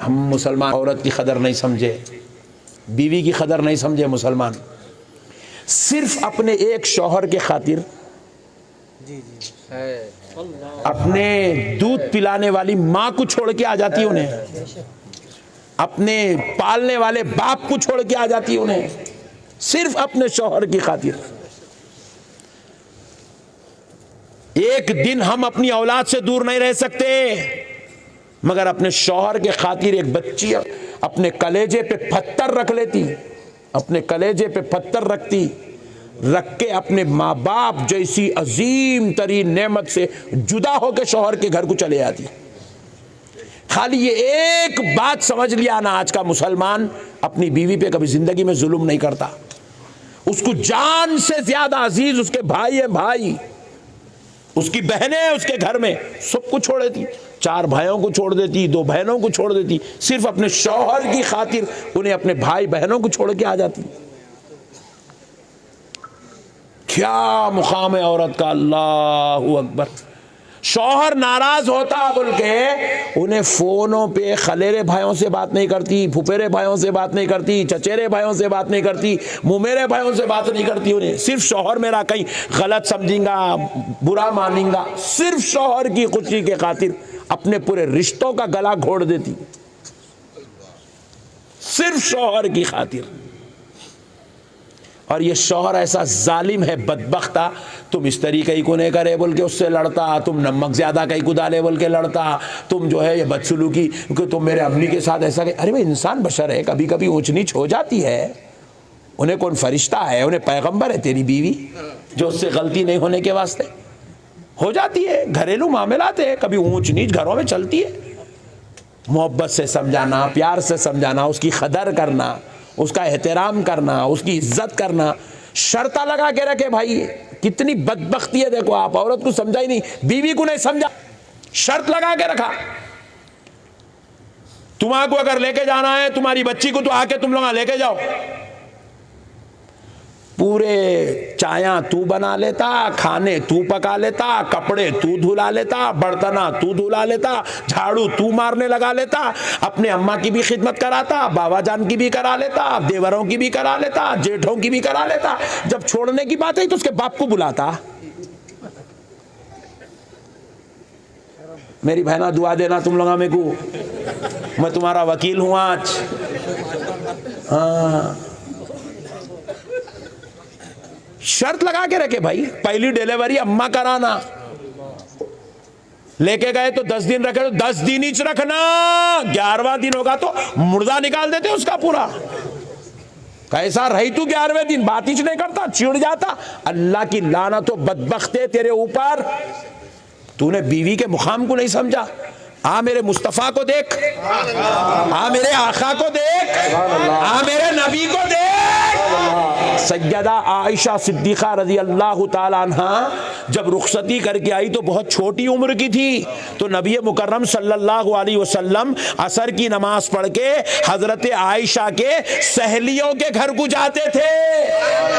हम मुसलमान औरत की कदर नहीं समझे, बीवी की कदर नहीं समझे मुसलमान। सिर्फ अपने एक शौहर के खातिर अपने दूध पिलाने वाली माँ को छोड़ के आ जाती है उन्हें, अपने पालने वाले बाप को छोड़ के आ जाती है उन्हें, सिर्फ अपने शौहर की खातिर। एक दिन हम अपनी औलाद से दूर नहीं रह सकते, मगर अपने शौहर के खातिर एक बच्ची अपने कलेजे पे पत्थर रख लेती, अपने कलेजे पे पत्थर रख के अपने माँ बाप जैसी अजीम तरीन नेमत से जुदा होकर शौहर के घर को चले आती। खाली ये एक बात समझ लिया ना, आज का मुसलमान अपनी बीवी पे कभी जिंदगी में जुल्म नहीं करता। उसको जान से ज्यादा अजीज उसके भाई है, भाई उसकी बहनें उसके घर में, सबको छोड़ देती, 4 भाइयों को छोड़ देती, 2 बहनों को छोड़ देती, सिर्फ अपने शौहर की खातिर उन्हें अपने भाई बहनों को छोड़ के आ जाती। क्या मुकाम है औरत का, अल्लाहू अकबर। शौहर नाराज होता बोल के उन्हें फोनों पे खलेरे भाइयों से बात नहीं करती, फुफेरे भाइयों से बात नहीं करती, चचेरे भाइयों से बात नहीं करती, मुमेरे भाइयों से बात नहीं करती। उन्हें सिर्फ शौहर मेरा कहीं गलत समझेगा, बुरा मानेगा, सिर्फ शौहर की खुशी के खातिर अपने पूरे रिश्तों का गला घोड़ देती, सिर्फ शौहर की खातिर। और ये शौहर ऐसा जालिम है, बदबख्ता, तुम इस तरीके को नहीं करे बोल के उससे लड़ता, तुम नमक ज्यादा कहीं को डाले बोल के लड़ता, तुम जो है ये बदसलूकी कि तुम मेरे अम्मी के साथ ऐसा। अरे भाई इंसान बशर है, कभी कभी ऊंच नीच हो जाती है। उन्हें कौन फरिश्ता है, उन्हें पैगंबर है तेरी बीवी जो उससे गलती नहीं होने के वास्ते हो जाती है। घरेलू मामलात है, कभी ऊंच नीच घरों में चलती है। मोहब्बत से समझाना, प्यार से समझाना, उसकी कदर करना, उसका एहतराम करना, उसकी इज्जत करना, शर्ता लगा के रखे। भाई कितनी बदबख्ती है, देखो आप औरत को समझा ही नहीं, बीवी को नहीं समझा, शर्त लगा के रखा। तुम्हारे को अगर लेके जाना है तुम्हारी बच्ची को तो आके तुम लोग लेके जाओ। पूरे चाया तू बना लेता, खाने तू पका लेता, कपड़े तू धुला लेता, बर्तना तू धुला लेता, झाड़ू तू मारने लगा लेता, अपने अम्मा की भी खिदमत कराता, बाबा जान की भी करा लेता, देवरों की भी करा लेता, जेठों की भी करा लेता। जब छोड़ने की बात आई तो उसके बाप को बुलाता, मेरी बहना दुआ देना तुम लोग मेरे को, मैं तुम्हारा वकील हूं आज। हाँ, शर्त लगा के रखे भाई। पहली डिलीवरी अम्मा कराना, लेके गए तो 10 दिन रखे तो 10 दिन ही रखना, 11वां दिन होगा तो मुर्दा निकाल देते उसका पूरा। कैसा रही तू 11वें दिन, बात ही नहीं करता, चिढ़ जाता। अल्लाह की लानत हो बदबख्ते तेरे ऊपर, तूने बीवी के मुकाम को नहीं समझा। आ मेरे मुस्तफा को देख, आ मेरे आका को देख, आ मेरे नबी को देख। सैयदा आयशा सिद्दीक़ा रज़ी अल्लाह ताला अन्हा जब रुखसती करके आई तो बहुत छोटी उम्र की थी। तो नबी मुकर्रम सल्लल्लाहु अलैहि वसल्लम असर की नमाज पढ़ के हजरत आयशा के सहेलियों के घर को जाते थे।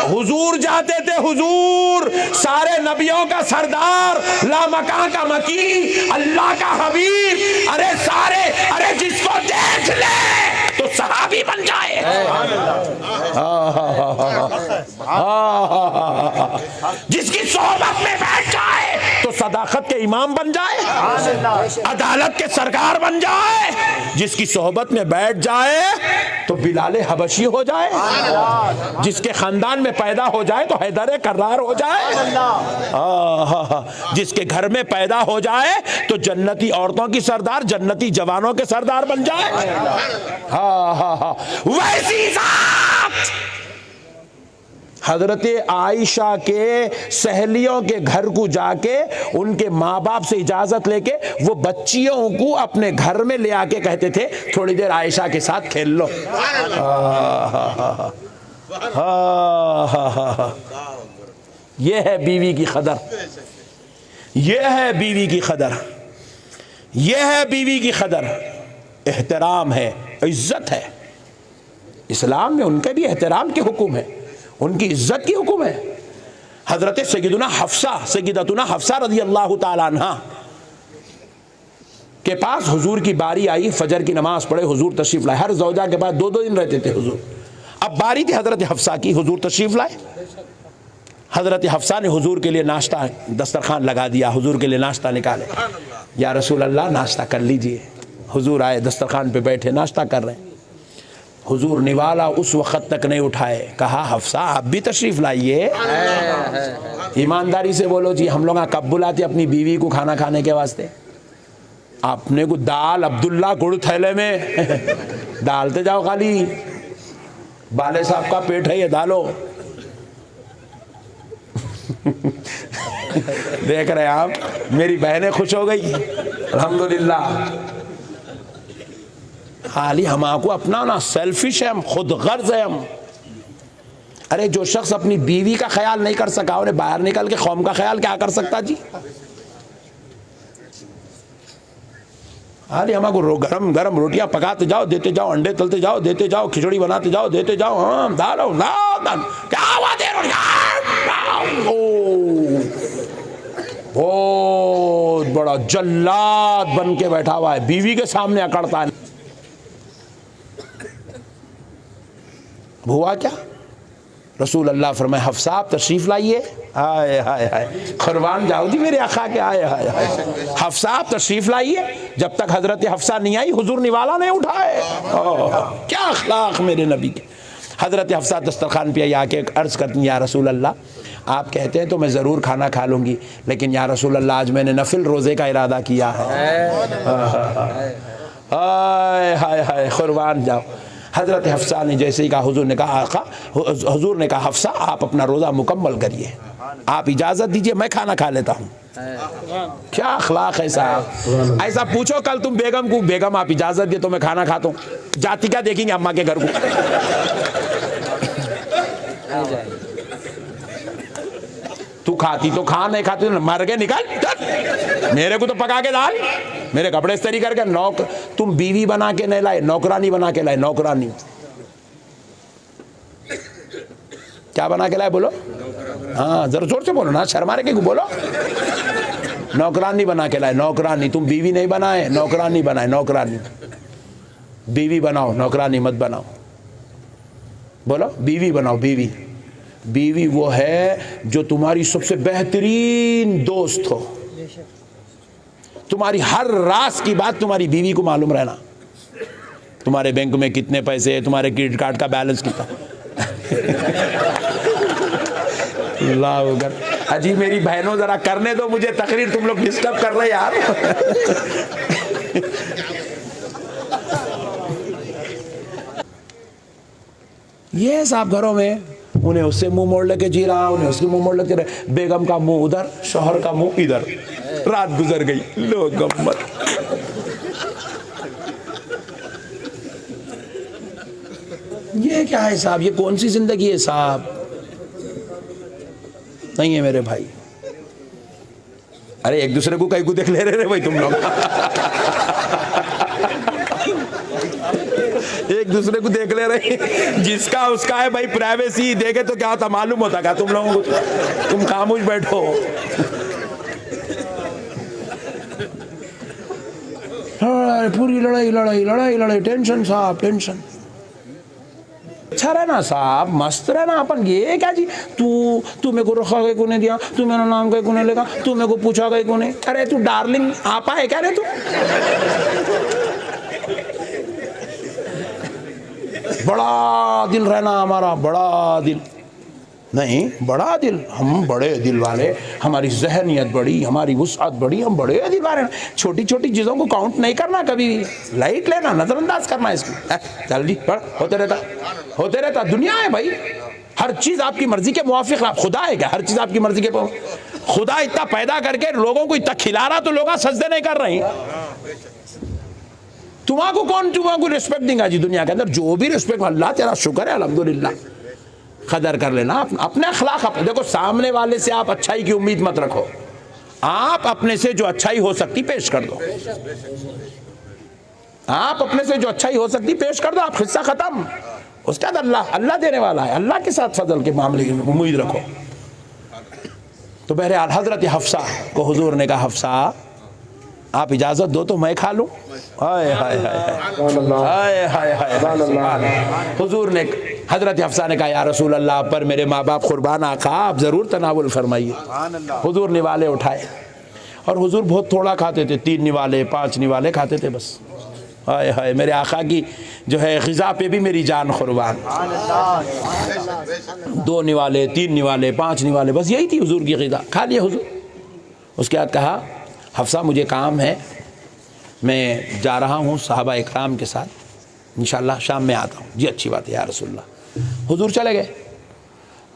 हुजूर जाते थे, हुजूर सारे नबियों का सरदार, लामका का मकी, अल्लाह का हबीब, अरे सारे, अरे जिसको देख ले तो सहाबी बन जाए, जिसकी सोहबत में बैठ जाए तो सदाकत के इमाम बन जाए, अदालत के सरकार बन जाए, जिसकी सोहबत में बैठ जाए तो बिलाले हबशी हो जाए, जिसके खानदान में पैदा हो जाए तो हैदर कर्रार हो जाए, जिसके घर में पैदा हो जाए तो जन्नती औरतों की सरदार, जन्नती जवानों के सरदार बन जाए। वैसी जात हजरत आयशा के सहेलियों के घर को जाके उनके माँ बाप से इजाजत लेके वो बच्चियों को अपने घर में ले आके कहते थे थोड़ी देर आयशा के साथ खेल लो। ये है बीवी की कदर, ये है बीवी की कदर, ये है बीवी की कदर। एहतराम है, इज्जत है। इस्लाम में उनके भी एहतराम के हुक्म है, उनकी इज्जत की हुक्म है। हजरत सैयदतुना हफ्सा रज़ी अल्लाह ताला अन्हा के पास हुजूर की बारी आई, फजर की नमाज पढ़े, हुजूर तशरीफ लाए। हर ज़ौजा के पास 2-2 दिन रहते थे हुजूर। अब बारी थी हज़रत हफ्सा की, हुजूर तशरीफ लाए। हज़रत हफ्सा ने हुजूर के लिए नाश्ता दस्तरखान लगा दिया, हुजूर के लिए नाश्ता निकाले। या रसूल अल्लाह नाश्ता कर लीजिए। हुजूर आए, दस्तरखान पे बैठे, नाश्ता कर रहे हैं। हुजूर निवाला उस वक़्त तक नहीं उठाए। कहा हफ्सा आप भी तशरीफ़ लाइए। ईमानदारी से बोलो जी, हम लोग कब बुलाते अपनी बीवी को खाना खाने के वास्ते? आपने को दाल अब्दुल्ला गुड़ थैले में डालते जाओ, खाली बाले साहब का पेट है ये, डालो। देख रहे हैं आप, मेरी बहनें खुश हो गई अल्हम्दुलिल्लाह। खाली हमाको अपना ना सेल्फिश है हम, खुद गर्ज है हम। अरे जो शख्स अपनी बीवी का ख्याल नहीं कर सका, उन्हें बाहर निकल के कौम का ख्याल क्या कर सकता जी? अरे हमारे गरम गरम रोटियां पकाते जाओ, देते जाओ, अंडे तलते जाओ, देते जाओ, खिचड़ी बनाते जाओ, देते जाओ। हाँ दाल क्या हुआ बहुत बड़ा जल्लाद बन के बैठा हुआ है, बीवी के सामने अकड़ता है। हुआ क्या? रसूल अल्लाह फरमाए हफ्सा आप तशरीफ लाइए। हाय हाय हाय, कुर्बान जाओ जी मेरे आका के। हाय हाय हाय, हफ्सा आप तशरीफ लाइए। जब तक हजरत हफ्सा नहीं आई हुजूर निवाला नहीं उठाए। क्या अखलाक मेरे नबी के। हजरत हफ्सा दस्तरखान पे आके अर्ज़ करती या रसूल अल्लाह आप कहते हैं तो मैं ज़रूर खाना खा लूँगी, लेकिन या रसूल अल्लाह आज मैंने नफिल रोज़े का इरादा किया है। हाय हाय हाय, कुर्बान जाओ। हज़रत हफ्सा ने जैसे ही कहा, हुजूर ने कहा आका, हुजूर ने कहा हफ्सा आप अपना रोज़ा मुकम्मल करिए, आप इजाज़त दीजिए मैं खाना खा लेता हूँ। क्या अखलाक है साहब। ऐसा पूछो कल तुम बेगम को, बेगम आप इजाज़त दे तो मैं खाना खाता हूँ, जाती क्या देखेंगे अम्मा के घर को। तू खाती तो खा, नहीं खाती तो मर के निकल। मेरे को तो पका के डाल, मेरे कपड़े इस्त्री करके। तुम बीवी बना के नहीं लाए, नौकरानी बना के लाए। नौकरानी क्या बना के लाए बोलो? हाँ जरा जोर से बोलो ना, शर्मा रहे के बोलो। नौकरानी बना के लाए। नौकरानी, तुम बीवी नहीं बनाए, नौकरानी बनाए। नौकरानी, बीवी बनाओ, नौकरानी मत बनाओ। बोलो बीवी बनाओ। बीवी, बीवी वो है जो तुम्हारी सबसे बेहतरीन दोस्त हो। तुम्हारी हर राज की बात तुम्हारी बीवी को मालूम रहना। तुम्हारे बैंक में कितने पैसे है, तुम्हारे क्रेडिट कार्ड का बैलेंस कितना। अल्लाह अकबर। अजी मेरी बहनों जरा करने दो मुझे तकरीर, तुम लोग डिस्टर्ब कर रहे यार। ये साहब घरों में उन्हें उससे मुंह मोड़ लेके जी रहा, उन्हें उसके मुंह मोड़ लेके रहे। बेगम का मुंह उधर, शौहर का मुंह इधर। रात गुजर गई, लो गम्मत। ये क्या है साहब, ये कौन सी जिंदगी है साहब? नहीं है मेरे भाई। अरे एक दूसरे को कहीं को देख ले रहे भाई तुम लोग। एक दूसरे को देख ले रहे, जिसका उसका है भाई, प्राइवेसी। देखे तो क्या होता मालूम होता क्या तुम लोगों को? तुम खामोश बैठो। पूरी लड़ाई लड़ाई लड़ाई लड़ाई, टेंशन साहब टेंशन। अच्छा रहना साहब, मस्त रहना अपन। ये क्या जी, तू मेरे को रखा गए को नहीं दिया, तू मेरा नाम गए को नहीं लेगा, तू मेरे को पूछा गए को नहीं। अरे तू डार्लिंग आपा है क्या रे तू? बड़ा दिल रहना हमारा, बड़ा दिल नहीं, बड़ा दिल। हम बड़े दिल वाले, हमारी जहनियत बड़ी, हमारी वुसअत बड़ी, हम बड़े दिल वाले। छोटी छोटी चीज़ों को काउंट नहीं करना, कभी लाइट लेना, नज़रअंदाज करना इसको। चल जी पढ़, होते रहता दुनिया है भाई। हर चीज़ आपकी मर्जी के मुवाफिक। आप खुदा है क्या? हर चीज़ आपकी मर्जी के। खुदा इतना पैदा करके लोगों को इतना खिला रहा तो लोग सजदे नहीं कर रहे। तुम्हारा रिस्पेक्ट देगा जी दुनिया के अंदर? जो भी रिस्पेक्ट, अल्लाह तेरा शुक्र है अल्हम्दुलिल्लाह। कदर कर लेना अपने अखलाक। देखो सामने वाले से आप अच्छाई की उम्मीद मत रखो, आप अपने से जो अच्छाई हो सकती पेश कर दो। आप अपने से जो अच्छाई हो सकती पेश कर दो, आप हिस्सा खत्म। उसके बाद अल्लाह देने वाला है। अल्लाह के साथ फजल के मामले की उम्मीद रखो। तो बहरहाल हजरत हफ्सा को हुजूर ने कहा हफ्सा आप इजाज़त दो तो मैं खा लूँ। हाय हाय हाय हाय हाय। हुजूर ने, हज़रत हफ्सा ने कहा या रसूल अल्लाह पर मेरे माँ बाप कुर्बान आका, आप ज़रूर तनावुल फरमाइए। हुजूर निवाले उठाए और हुजूर बहुत थोड़ा खाते थे, 3 निवाले 5 निवाले खाते थे बस। हाय हाय, मेरे आका की जो है ग़िज़ा पे भी मेरी जान कुर्बान। 2 निवाले 3 निवाले 5 निवाले, बस यही थी हुजूर की ग़िज़ा, खा लिया हुजूर। उसके बाद कहा हफ्सा मुझे काम है, मैं जा रहा हूँ सहाबा इकराम के साथ, इंशाअल्लाह शाम में आता हूँ। जी अच्छी बात है या रसूलल्लाह। हुजूर चले गए।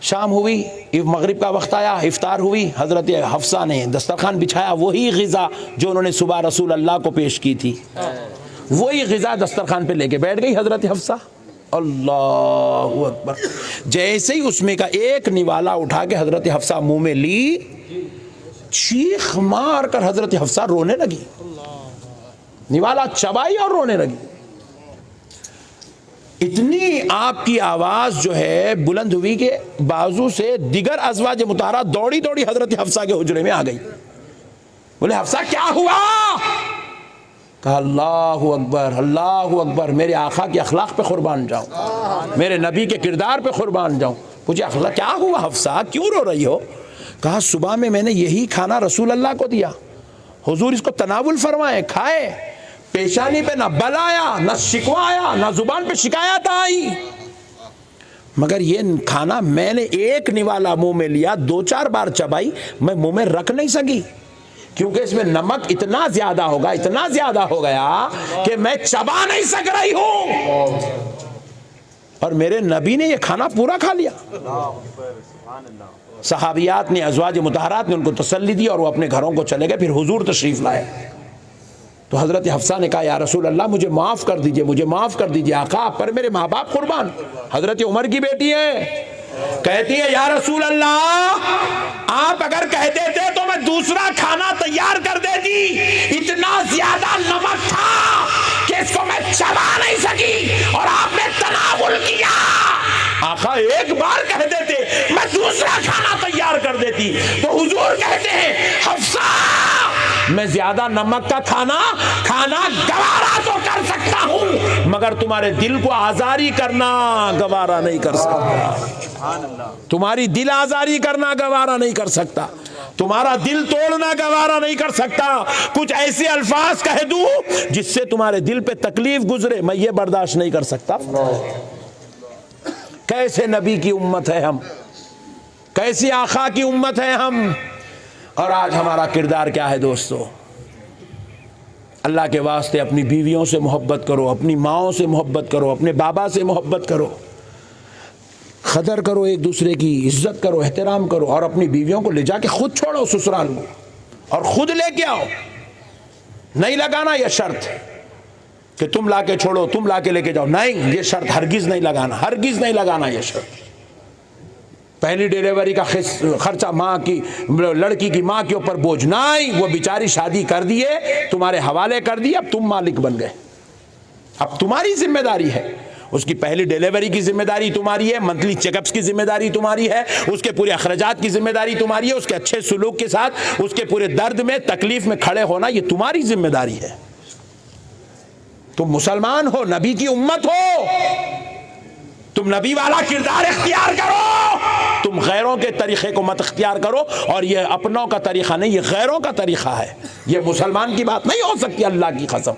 शाम हुई, मगरिब का वक्त आया, इफ्तार हुई। हज़रत हफ्सा ने दस्तरखान बिछाया, वही ग़िज़ा जो उन्होंने सुबह रसूल अल्लाह को पेश की थी, वही ग़िज़ा दस्तरखान पे लेके बैठ गई हज़रत हफ्सा। अल्लाहु अकबर। जैसे ही उसमें का एक निवाला उठा के हज़रत हफ्सा मुँह में ली, चीख मार कर हज़रत हफ्सा रोने लगी। निवाला चबाई और रोने लगी। इतनी आपकी आवाज़ जो है बुलंद हुई कि बाजू से दिगर अज़वाज मुताहरा दौड़ी दौड़ी हज़रत हफ्सा के हुजरे में आ गई। बोले हफ्सा क्या हुआ? कहा अल्लाहु अकबर अल्लाहु अकबर, मेरे आका के अखलाक पे कुर्बान जाऊँ, मेरे नबी के किरदार पे कुर्बान जाऊँ। पूछे अखलाक क्या हुआ हफ्सा, क्यों रो रही हो? कहा सुबह में मैंने यही खाना रसूल अल्लाह को दिया, हुजूर इसको तनावुल फरमाए, खाए, पेशानी पे ना बल आया, ना शिकवा आया, ना जुबान पे शिकायत आई, मगर ये खाना मैंने एक निवाला मुंह में लिया, 2-4 बार चबाई, मैं मुंह में रख नहीं सकी क्योंकि इसमें नमक इतना ज्यादा होगा, इतना ज्यादा हो गया कि मैं चबा नहीं सक रही हूं। और मेरे नबी ने ये खाना पूरा खा लिया। सहाबियात ने, अज़वाज मुताहरात ने उनको तसल्ली दी और वो अपने घरों को चले गए। फिर हुजूर तशरीफ लाए तो हज़रत हफ्सा ने कहा या रसूल अल्लाह मुझे माफ़ कर दीजिए, मुझे माफ़ कर दीजिए आका, पर मेरे माँ बाप कुर्बान। हज़रत उमर की बेटी है, कहती है या रसूल अल्लाह आप अगर कह देते तो मैं दूसरा खाना तैयार कर देती, इतना ज्यादा नमक था कि इसको मैं चबा नहीं सकी और आपने तनावुल किया। आका एक बार कह देते मैं दूसरा खाना तैयार कर देती। तो हुजूर कहते हैं हफ्सा मैं ज्यादा नमक का खाना गवारा तो कर सकता हूं, मगर तुम्हारे दिल को आजारी करना गवारा नहीं कर सकता। तुम्हारी दिल आजारी करना गवारा नहीं कर सकता, तुम्हारा दिल तोड़ना गवारा नहीं कर सकता। कुछ ऐसे अल्फाज कह दूं जिससे तुम्हारे दिल पे तकलीफ गुजरे, मैं ये बर्दाश्त नहीं कर सकता। कैसे नबी की उम्मत है हम, कैसी आका की उम्मत है हम। और आज हमारा किरदार क्या है दोस्तों? अल्लाह के वास्ते अपनी बीवियों से मोहब्बत करो, अपनी माओं से मोहब्बत करो, अपने बाबा से मोहब्बत करो, कदर करो, एक दूसरे की इज्जत करो, एहतराम करो, और अपनी बीवियों को ले जाके खुद छोड़ो ससुराल को और खुद लेके आओ। नहीं लगाना यह शर्त कि तुम लाके छोड़ो, तुम लाके लेके जाओ, नहीं, ये शर्त हरगिज नहीं लगाना, हरगिज नहीं लगाना यह शर्त। पहली डिलीवरी का खर्चा माँ की, लड़की की माँ के ऊपर बोझ नहीं, वो बेचारी शादी कर दिए, तुम्हारे हवाले कर दिए, अब तुम मालिक बन गए, अब तुम्हारी जिम्मेदारी है। उसकी पहली डिलीवरी की जिम्मेदारी तुम्हारी है, मंथली चेकअप्स की जिम्मेदारी तुम्हारी है, उसके पूरे अखराजात की जिम्मेदारी तुम्हारी है, उसके अच्छे सुलूक के साथ उसके पूरे दर्द में तकलीफ में खड़े होना ये तुम्हारी जिम्मेदारी है। तुम मुसलमान हो, नबी की उम्मत हो, तुम नबी वाला किरदार इख्तियार करो, तुम गैरों के तरीक़े को मत इख्तियार करो। और ये अपनों का तरीक़ा नहीं, ये गैरों का तरीक़ा है, ये मुसलमान की बात नहीं हो सकती, अल्लाह की कसम।